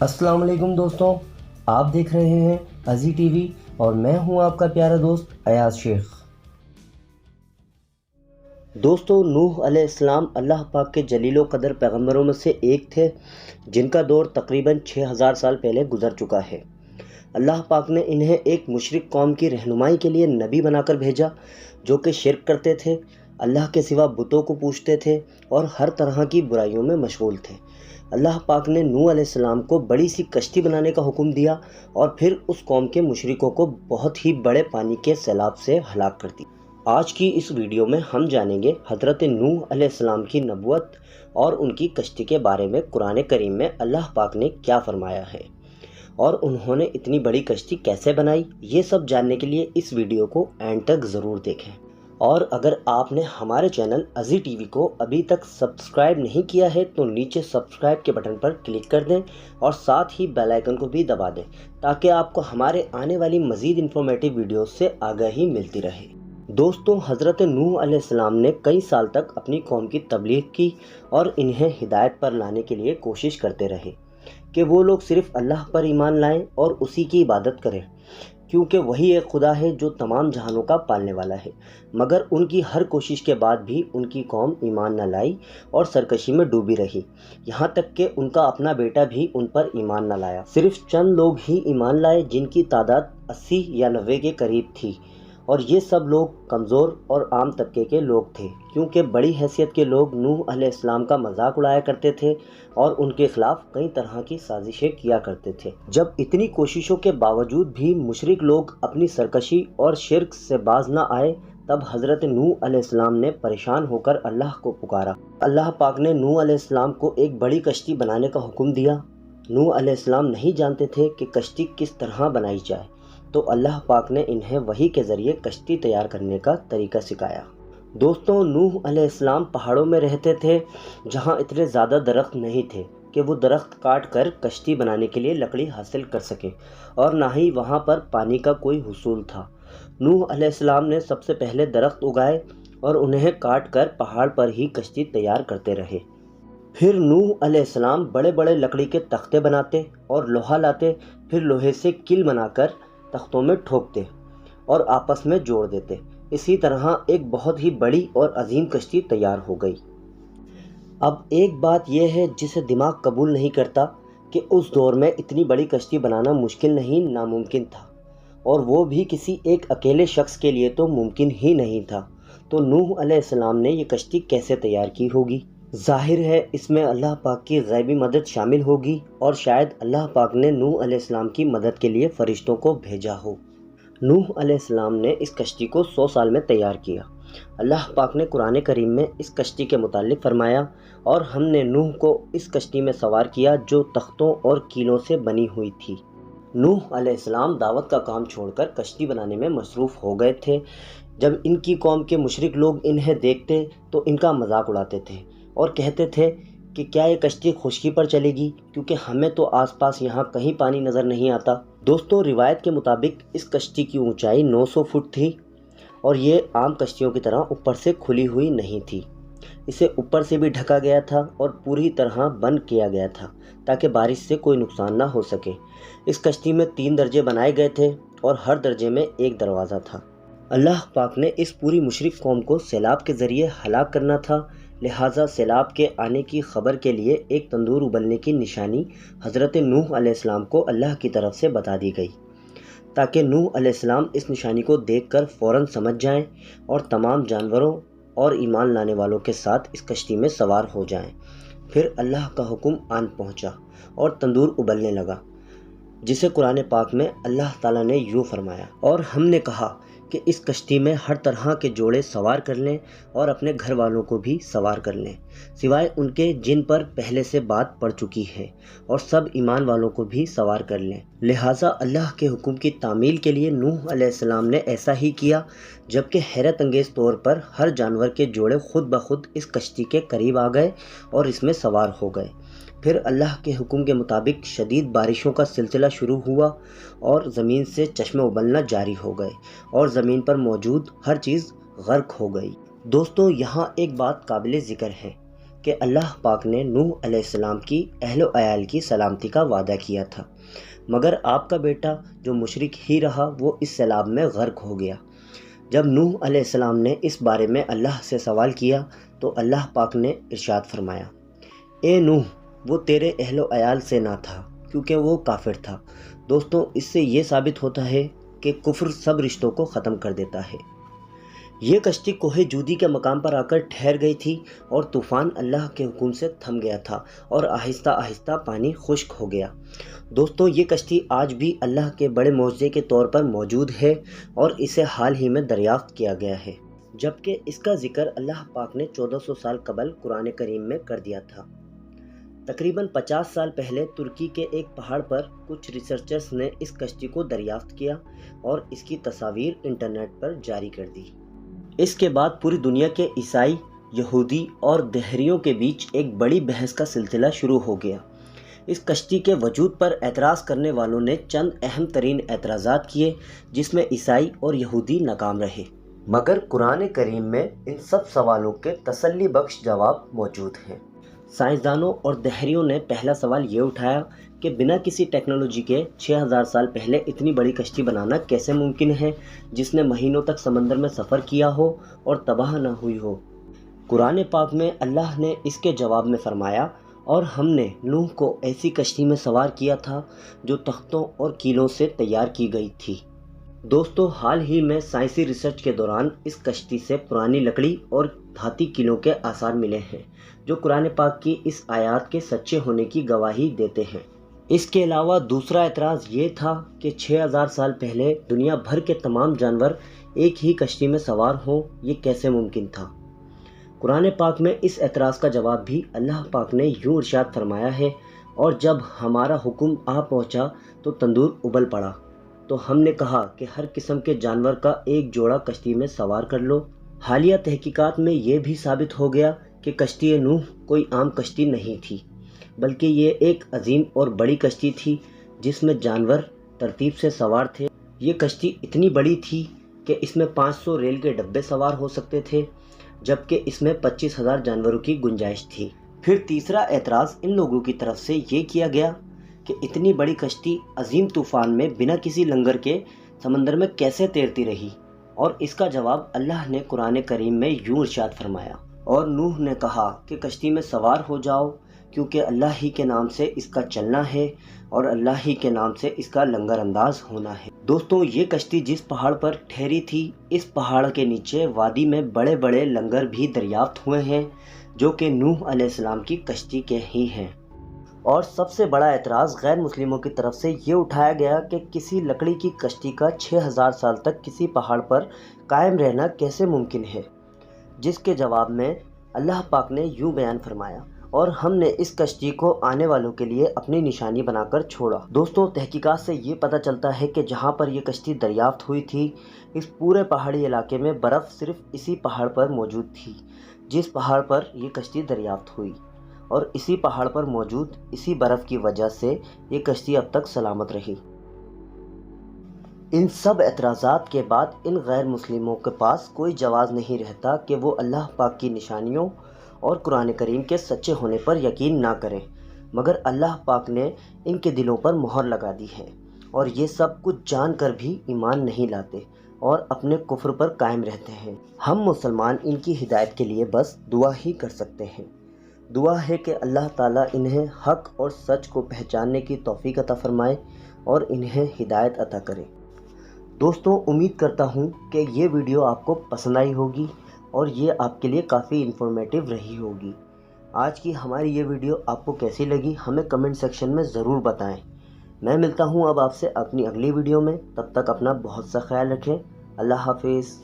अस्सलाम वालेकुम दोस्तों, आप देख रहे हैं अज़ी टीवी और मैं हूं आपका प्यारा दोस्त अयाज शेख। दोस्तों, नूह अलैहिस्सलाम अल्लाह पाक के जलीलो कदर पैगंबरों में से एक थे जिनका दौर तकरीबन 6000 साल पहले गुजर चुका है। अल्लाह पाक ने इन्हें एक मुशरिक कौम की रहनुमाई के लिए नबी बनाकर भेजा जो कि शिर्क करते थे, अल्लाह के सिवा बुतों को पूजते थे और हर तरह की बुराइयों में मशगूल थे। अल्लाह पाक ने नूह अलैहिस्सलाम को बड़ी सी कश्ती बनाने का हुक्म दिया और फिर उस कौम के मुशरिकों को बहुत ही बड़े पानी के सैलाब से हलाक कर दिया। आज की इस वीडियो में हम जानेंगे हज़रत नूह अलैहिस्सलाम की नबुवत और उनकी कश्ती के बारे में कुरान करीम में अल्लाह पाक ने क्या फरमाया है और उन्होंने इतनी बड़ी कश्ती कैसे बनाई। ये सब जानने के लिए इस वीडियो को एंड तक ज़रूर देखें। और अगर आपने हमारे चैनल अज़ी टीवी को अभी तक सब्सक्राइब नहीं किया है तो नीचे सब्सक्राइब के बटन पर क्लिक कर दें और साथ ही बेल आइकन को भी दबा दें ताकि आपको हमारे आने वाली मज़ीद इन्फॉर्मेटिव वीडियोस से आगाही मिलती रहे। दोस्तों, हज़रत नूह अलैहिस्सलाम ने कई साल तक अपनी कौम की तबलीग की और इन्हें हिदायत पर लाने के लिए कोशिश करते रहे कि वो लोग सिर्फ़ अल्लाह पर ईमान लाएं और उसी की इबादत करें, क्योंकि वही एक खुदा है जो तमाम जहानों का पालने वाला है। मगर उनकी हर कोशिश के बाद भी उनकी कौम ईमान न लाई और सरकशी में डूबी रही, यहाँ तक कि उनका अपना बेटा भी उन पर ईमान न लाया। सिर्फ चंद लोग ही ईमान लाए जिनकी तादाद 80 या 90 के करीब थी, और ये सब लोग कमज़ोर और आम तबके के लोग थे, क्योंकि बड़ी हैसियत के लोग नूह अलैहिस्सलाम का मजाक उड़ाया करते थे और उनके ख़िलाफ़ कई तरह की साजिशें किया करते थे। जब इतनी कोशिशों के बावजूद भी मुशरिक लोग अपनी सरकशी और शिर्क से बाज न आए, तब हज़रत नूह अलैहिस्सलाम ने परेशान होकर अल्लाह को पुकारा। अल्लाह पाक ने नूह अलैहिस्सलाम को एक बड़ी कश्ती बनाने का हुक्म दिया। नूह अलैहिस्सलाम नहीं जानते थे कि कश्ती किस तरह बनाई जाए, तो अल्लाह पाक ने इन्हें वही के ज़रिए कश्ती तैयार करने का तरीका सिखाया। दोस्तों, नूह अलैहिस्सलाम पहाड़ों में रहते थे जहाँ इतने ज़्यादा दरख्त नहीं थे कि वो दरख्त काट कर कश्ती बनाने के लिए लकड़ी हासिल कर सकें, और ना ही वहाँ पर पानी का कोई हुसूल था। नूह अलैहिस्सलाम ने सबसे पहले दरख्त उगाए और उन्हें काट कर पहाड़ पर ही कश्ती तैयार करते रहे। फिर नूह अलैहिस्सलाम बड़े बड़े लकड़ी के तख्ते बनाते और लोहा लाते, फिर लोहे से किल बनाकर तख्तों में ठोकते और आपस में जोड़ देते। इसी तरह एक बहुत ही बड़ी और अजीम कश्ती तैयार हो गई। अब एक बात यह है जिसे दिमाग कबूल नहीं करता कि उस दौर में इतनी बड़ी कश्ती बनाना मुश्किल नहीं, नामुमकिन था, और वो भी किसी एक अकेले शख्स के लिए तो मुमकिन ही नहीं था। तो नूह अलैहिस्सलाम ने ये कश्ती कैसे तैयार की होगी? ज़ाहिर है इसमें अल्लाह पाक की गैबी मदद शामिल होगी, और शायद अल्लाह पाक ने नूह अलैहिस्सलाम की मदद के लिए फ़रिश्तों को भेजा हो। नूह अलैहिस्सलाम ने इस कश्ती को 100 साल में तैयार किया। अल्लाह पाक ने कुरान करीम में इस कश्ती के मुतालिक फरमाया, और हमने नूह को इस कश्ती में सवार किया जो तख्तों और कीलों से बनी हुई थी। नूह अलैहिस्सलाम दावत का काम छोड़कर कश्ती बनाने में मसरूफ़ हो गए थे। जब इनकी कौम के मुशरिक लोग इन्हें देखते तो इनका मजाक उड़ाते थे और कहते थे कि क्या ये कश्ती खुशकी पर चलेगी, क्योंकि हमें तो आसपास यहाँ कहीं पानी नज़र नहीं आता। दोस्तों, रिवायत के मुताबिक इस कश्ती की ऊंचाई 900 फुट थी और ये आम कश्तियों की तरह ऊपर से खुली हुई नहीं थी। इसे ऊपर से भी ढका गया था और पूरी तरह बंद किया गया था ताकि बारिश से कोई नुकसान ना हो सके। इस कश्ती में 3 दर्जे बनाए गए थे और हर दर्जे में एक दरवाज़ा था। अल्लाह पाक ने इस पूरी मुशरिक कौम को सैलाब के ज़रिए हलाक करना था, लिहाजा सैलाब के आने की खबर के लिए एक तंदूर उबलने की निशानी हज़रत नूह अलैहिस्सलाम को अल्लाह की तरफ से बता दी गई, ताकि नूह अलैहिस्सलाम इस निशानी को देखकर फ़ौरन समझ जाएं और तमाम जानवरों और ईमान लाने वालों के साथ इस कश्ती में सवार हो जाएं। फिर अल्लाह का हुक्म आन पहुंचा और तंदूर उबलने लगा, जिसे कुरान पाक में अल्लाह ताला ने यूँ फरमाया, और हमने कहा कि इस कश्ती में हर तरह के जोड़े सवार कर लें और अपने घर वालों को भी सवार कर लें, सिवाय उनके जिन पर पहले से बात पड़ चुकी है, और सब ईमान वालों को भी सवार कर लें। लिहाजा अल्लाह के हुक्म की तामील के लिए नूह अलैहिस्सलाम ने ऐसा ही किया, जबकि हैरत अंगेज़ तौर पर हर जानवर के जोड़े खुद ब खुद इस कश्ती के करीब आ गए और इसमें सवार हो गए। फिर अल्लाह के हुक्म के मुताबिक शदीद बारिशों का सिलसिला शुरू हुआ और ज़मीन से चश्मे उबलना जारी हो गए और ज़मीन पर मौजूद हर चीज़ गर्क हो गई। दोस्तों, यहाँ एक बात काबिल ज़िक्र है کہ اللہ پاک نے نوح علیہ السلام کی اہل و عیال کی سلامتی کا وعدہ کیا تھا، مگر آپ کا بیٹا جو مشرک ہی رہا وہ اس سیلاب میں غرق ہو گیا۔ جب نوح علیہ السلام نے اس بارے میں اللہ سے سوال کیا تو اللہ پاک نے ارشاد فرمایا، اے نوح، وہ تیرے اہل و عیال سے نہ تھا کیونکہ وہ کافر تھا۔ دوستوں، اس سے یہ ثابت ہوتا ہے کہ کفر سب رشتوں کو ختم کر دیتا ہے۔ یہ کشتی کوہ جودی کے مقام پر آ کر ٹھہر گئی تھی اور طوفان اللہ کے حکم سے تھم گیا تھا اور آہستہ آہستہ پانی خشک ہو گیا۔ دوستوں، یہ کشتی آج بھی اللہ کے بڑے معجزے کے طور پر موجود ہے اور اسے حال ہی میں دریافت کیا گیا ہے، جبکہ اس کا ذکر اللہ پاک نے 1400 سال قبل قرآن کریم میں کر دیا تھا۔ تقریباً 50 سال پہلے ترکی کے ایک پہاڑ پر کچھ ریسرچرز نے اس کشتی کو دریافت کیا اور اس کی تصاویر انٹرنیٹ پر جاری کر دی۔ اس کے بعد پوری دنیا کے عیسائی، یہودی اور دہریوں کے بیچ ایک بڑی بحث کا سلسلہ شروع ہو گیا۔ اس کشتی کے وجود پر اعتراض کرنے والوں نے چند اہم ترین اعتراضات کیے جس میں عیسائی اور یہودی ناکام رہے، مگر قرآن کریم میں ان سب سوالوں کے تسلی بخش جواب موجود ہیں۔ سائنسدانوں اور دہریوں نے پہلا سوال یہ اٹھایا کہ بنا کسی ٹیکنالوجی کے 6000 سال پہلے اتنی بڑی کشتی بنانا کیسے ممکن ہے جس نے مہینوں تک سمندر میں سفر کیا ہو اور تباہ نہ ہوئی ہو۔ قرآن پاک میں اللہ نے اس کے جواب میں فرمایا، اور ہم نے نوح کو ایسی کشتی میں سوار کیا تھا جو تختوں اور کیلوں سے تیار کی گئی تھی۔ دوستو، حال ہی میں سائنسی ریسرچ کے دوران اس کشتی سے پرانی لکڑی اور دھاتی کیلوں کے آثار ملے ہیں جو قرآن پاک کی اس آیات کے سچے ہونے کی گواہی دیتے ہیں۔ اس کے علاوہ دوسرا اعتراض یہ تھا کہ 6000 سال پہلے دنیا بھر کے تمام جانور ایک ہی کشتی میں سوار ہوں، یہ کیسے ممکن تھا؟ قرآن پاک میں اس اعتراض کا جواب بھی اللہ پاک نے یوں ارشاد فرمایا ہے، اور جب ہمارا حکم آ پہنچا تو تندور ابل پڑا، تو ہم نے کہا کہ ہر قسم کے جانور کا ایک جوڑا کشتی میں سوار کر لو۔ حالیہ تحقیقات میں یہ بھی ثابت ہو گیا کہ کشتی نوح کوئی عام کشتی نہیں تھی، بلکہ یہ ایک عظیم اور بڑی کشتی تھی جس میں جانور ترتیب سے سوار تھے۔ یہ کشتی اتنی بڑی تھی کہ اس میں 500 ریل کے ڈبے سوار ہو سکتے تھے، جبکہ اس میں 25,000 جانوروں کی گنجائش تھی۔ پھر تیسرا اعتراض ان لوگوں کی طرف سے یہ کیا گیا کہ اتنی بڑی کشتی عظیم طوفان میں بنا کسی لنگر کے سمندر میں کیسے تیرتی رہی، اور اس کا جواب اللہ نے قرآن کریم میں یوں ارشاد فرمایا، اور نوح نے کہا کہ کشتی میں سوار ہو جاؤ کیونکہ اللہ ہی کے نام سے اس کا چلنا ہے اور اللہ ہی کے نام سے اس کا لنگر انداز ہونا ہے۔ دوستوں، یہ کشتی جس پہاڑ پر ٹھہری تھی، اس پہاڑ کے نیچے وادی میں بڑے بڑے لنگر بھی دریافت ہوئے ہیں جو کہ نوح علیہ السلام کی کشتی کے ہی ہیں۔ اور سب سے بڑا اعتراض غیر مسلموں کی طرف سے یہ اٹھایا گیا کہ کسی لکڑی کی کشتی کا 6000 سال تک کسی پہاڑ پر قائم رہنا کیسے ممکن ہے، جس کے جواب میں اللہ پاک نے یوں بیان فرمایا، اور ہم نے اس کشتی کو آنے والوں کے لیے اپنی نشانی بنا کر چھوڑا۔ دوستوں، تحقیقات سے یہ پتہ چلتا ہے کہ جہاں پر یہ کشتی دریافت ہوئی تھی، اس پورے پہاڑی علاقے میں برف صرف اسی پہاڑ پر موجود تھی جس پہاڑ پر یہ کشتی دریافت ہوئی، اور اسی پہاڑ پر موجود اسی برف کی وجہ سے یہ کشتی اب تک سلامت رہی۔ ان سب اعتراضات کے بعد ان غیر مسلموں کے پاس کوئی جواز نہیں رہتا کہ وہ اللہ پاک کی نشانیوں اور قرآن کریم کے سچے ہونے پر یقین نہ کریں، مگر اللہ پاک نے ان کے دلوں پر مہر لگا دی ہے، اور یہ سب کچھ جان کر بھی ایمان نہیں لاتے اور اپنے کفر پر قائم رہتے ہیں۔ ہم مسلمان ان کی ہدایت کے لیے بس دعا ہی کر سکتے ہیں۔ دعا ہے کہ اللہ تعالیٰ انہیں حق اور سچ کو پہچاننے کی توفیق عطا فرمائے اور انہیں ہدایت عطا کرے۔ دوستوں، امید کرتا ہوں کہ یہ ویڈیو آپ کو پسند آئی ہوگی اور یہ آپ کے لیے کافی انفارمیٹیو رہی ہوگی۔ آج کی ہماری یہ ویڈیو آپ کو کیسی لگی ہمیں کمنٹ سیکشن میں ضرور بتائیں۔ میں ملتا ہوں اب آپ سے اپنی اگلی ویڈیو میں، تب تک اپنا بہت سا خیال رکھیں۔ اللہ حافظ۔